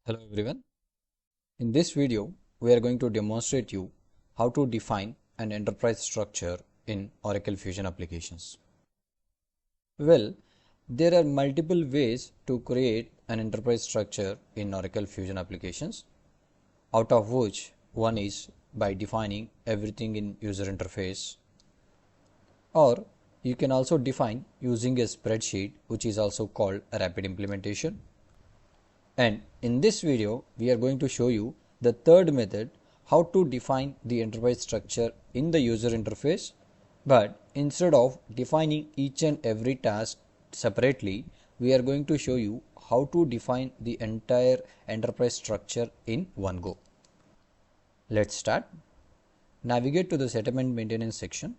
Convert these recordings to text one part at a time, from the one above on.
Hello everyone. In this video, we are going to demonstrate you how to define an enterprise structure in Oracle Fusion applications. Well, there are multiple ways to create an enterprise structure in Oracle Fusion applications, out of which one is by defining everything in user interface, or you can also define using a spreadsheet, which is also called a rapid implementation. And in this video, we are going to show you the third method, how to define the enterprise structure in the user interface. But instead of defining each and every task separately, we are going to show you how to define the entire enterprise structure in one go. Let's start. Navigate to the setup and maintenance section.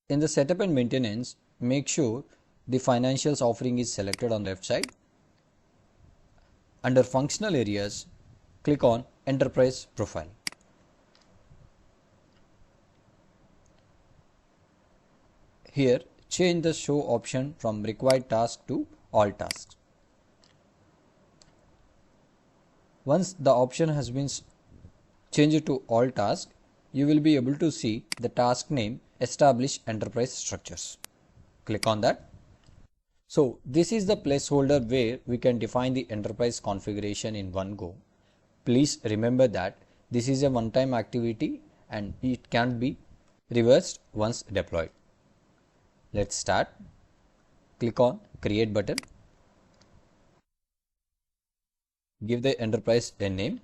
In the setup and maintenance, make sure the financials offering is selected on the left side. Under functional areas, click on enterprise profile. Here, change the show option from required task to all tasks. Once the option has been changed to all tasks, you will be able to see the task name establish enterprise structures. Click on that. So this is the placeholder where we can define the enterprise configuration in one go. Please remember that this is a one-time activity and it can be reversed once deployed. Let's start. Click on create button. Give the enterprise a name.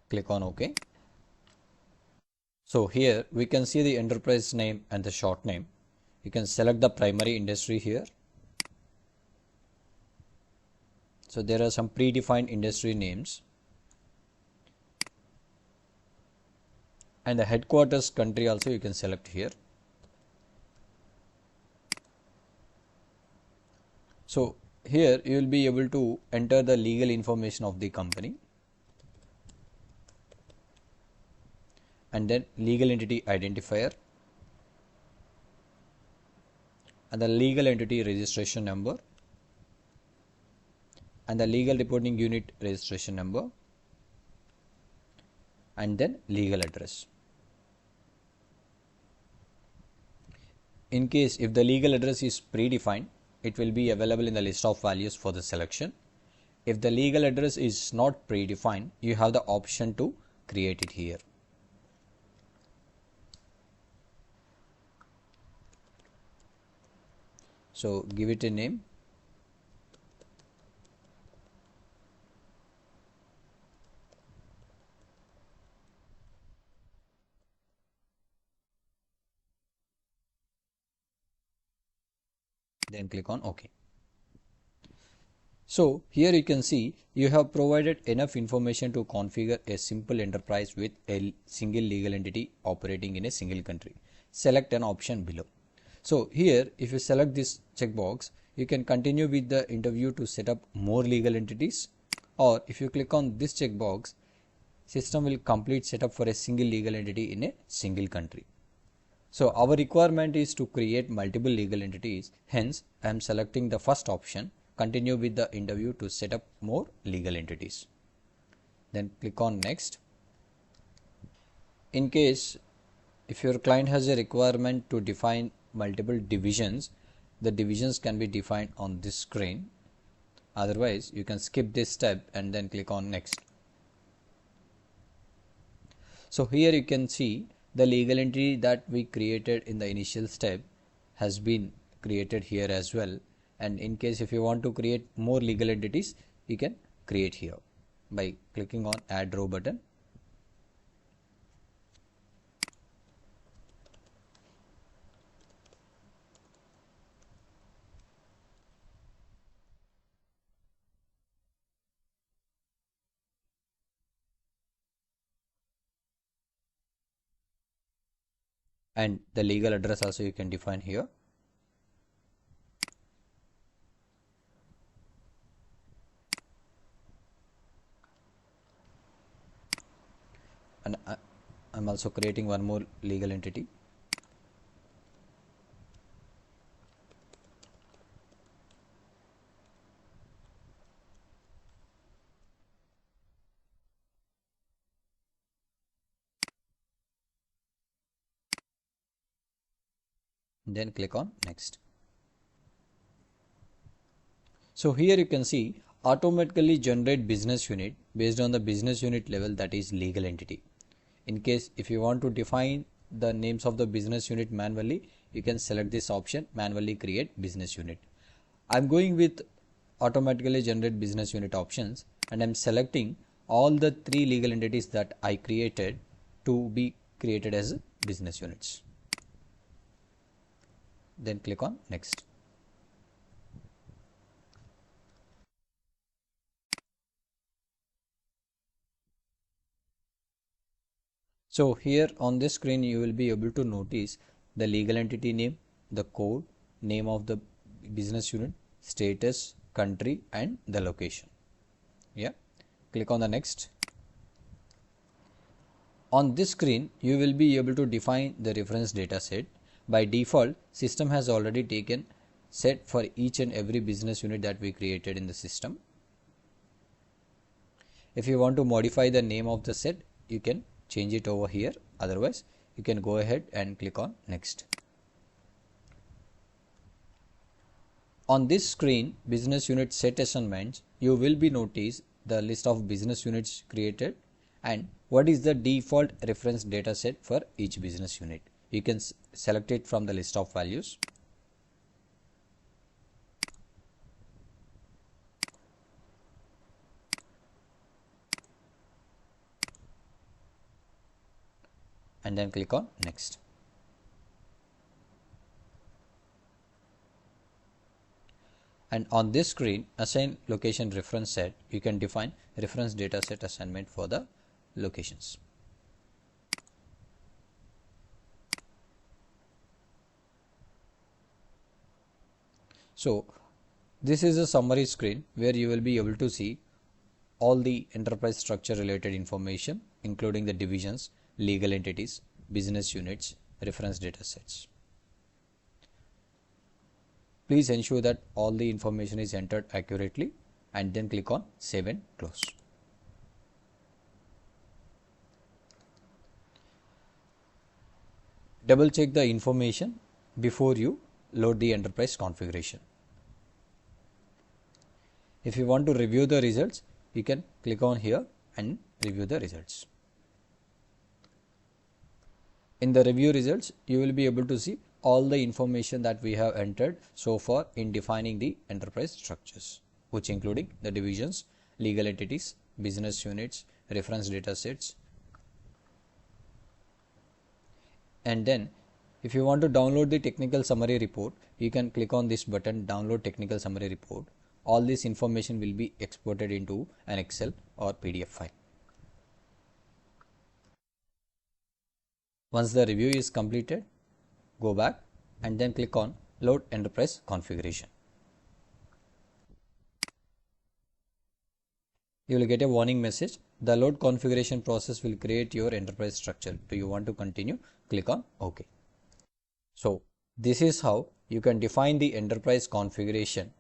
Click on OK. So here we can see the enterprise name and the short name. You can select the primary industry here. So there are some predefined industry names. And the headquarters country also you can select here. So here you will be able to enter the legal information of the company and then legal entity identifier and the legal entity registration number and the legal reporting unit registration number and then legal address. In case if the legal address is predefined, it will be available in the list of values for the selection. If the legal address is not predefined, you have the option to create it here. So give it a name. Then click on OK. So here you can see you have provided enough information to configure a simple enterprise with a single legal entity operating in a single country. Select an option below. So here if you select this checkbox, you can continue with the interview to set up more legal entities, or if you click on this checkbox, system will complete setup for a single legal entity in a single country. So our requirement is to create multiple legal entities. Hence, I am selecting the first option, continue with the interview to set up more legal entities. Then click on next. In case if your client has a requirement to define multiple divisions, the divisions can be defined on this screen. Otherwise, you can skip this step and then click on next. So here you can see the legal entity that we created in the initial step has been created here as well. And in case if you want to create more legal entities, you can create here by clicking on add row button. And the legal address also you can define here. and I'm also creating one more legal entity. Then click on next. So here you can see automatically generate business unit based on the business unit level, that is legal entity. In case if you want to define the names of the business unit manually, you can select this option, manually create business unit. I'm going with automatically generate business unit options, and I'm selecting all the 3 legal entities that I created to be created as business units. Then click on next. So here on this screen you will be able to notice the legal entity name, the code, name of the business unit, status, country and the location. Yeah, click on the next. On this screen you will be able to define the reference data set. By default, system has already taken set for each and every business unit that we created in the system. If you want to modify the name of the set, you can change it over here. Otherwise, you can go ahead and click on next. On this screen, business unit set assignments, you will be notice the list of business units created and what is the default reference data set for each business unit. You can select it from the list of values. And then click on next. And on this screen, assign location reference set, you can define reference data set assignment for the locations. So this is a summary screen where you will be able to see all the enterprise structure related information, including the divisions, legal entities, business units, reference data sets. Please ensure that all the information is entered accurately and then click on save and close. Double check the information before you load the enterprise configuration. If you want to review the results, you can click on here and review the results. In the review results, you will be able to see all the information that we have entered so far in defining the enterprise structures, which including the divisions, legal entities, business units, reference data sets. And then if you want to download the technical summary report, you can click on this button, download technical summary report. All this information will be exported into an Excel or PDF file. Once the review is completed, go back and then click on load enterprise configuration. You will get a warning message. The load configuration process will create your enterprise structure. Do you want to continue? Click on OK. So this is how you can define the enterprise configuration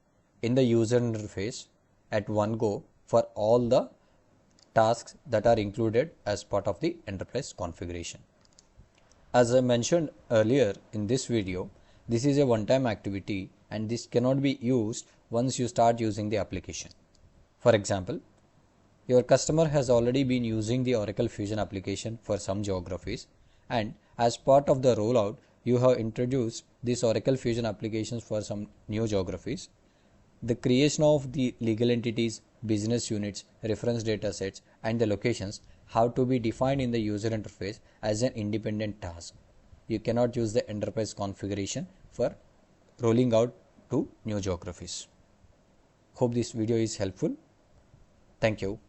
in the user interface at one go for all the tasks that are included as part of the enterprise configuration. As I mentioned earlier in this video, this is a one-time activity and this cannot be used once you start using the application. For example, your customer has already been using the Oracle Fusion application for some geographies, and as part of the rollout, you have introduced this Oracle Fusion applications for some new geographies. The creation of the legal entities, business units, reference data sets, and the locations have to be defined in the user interface as an independent task. You cannot use the enterprise configuration for rolling out to new geographies. Hope this video is helpful. Thank you.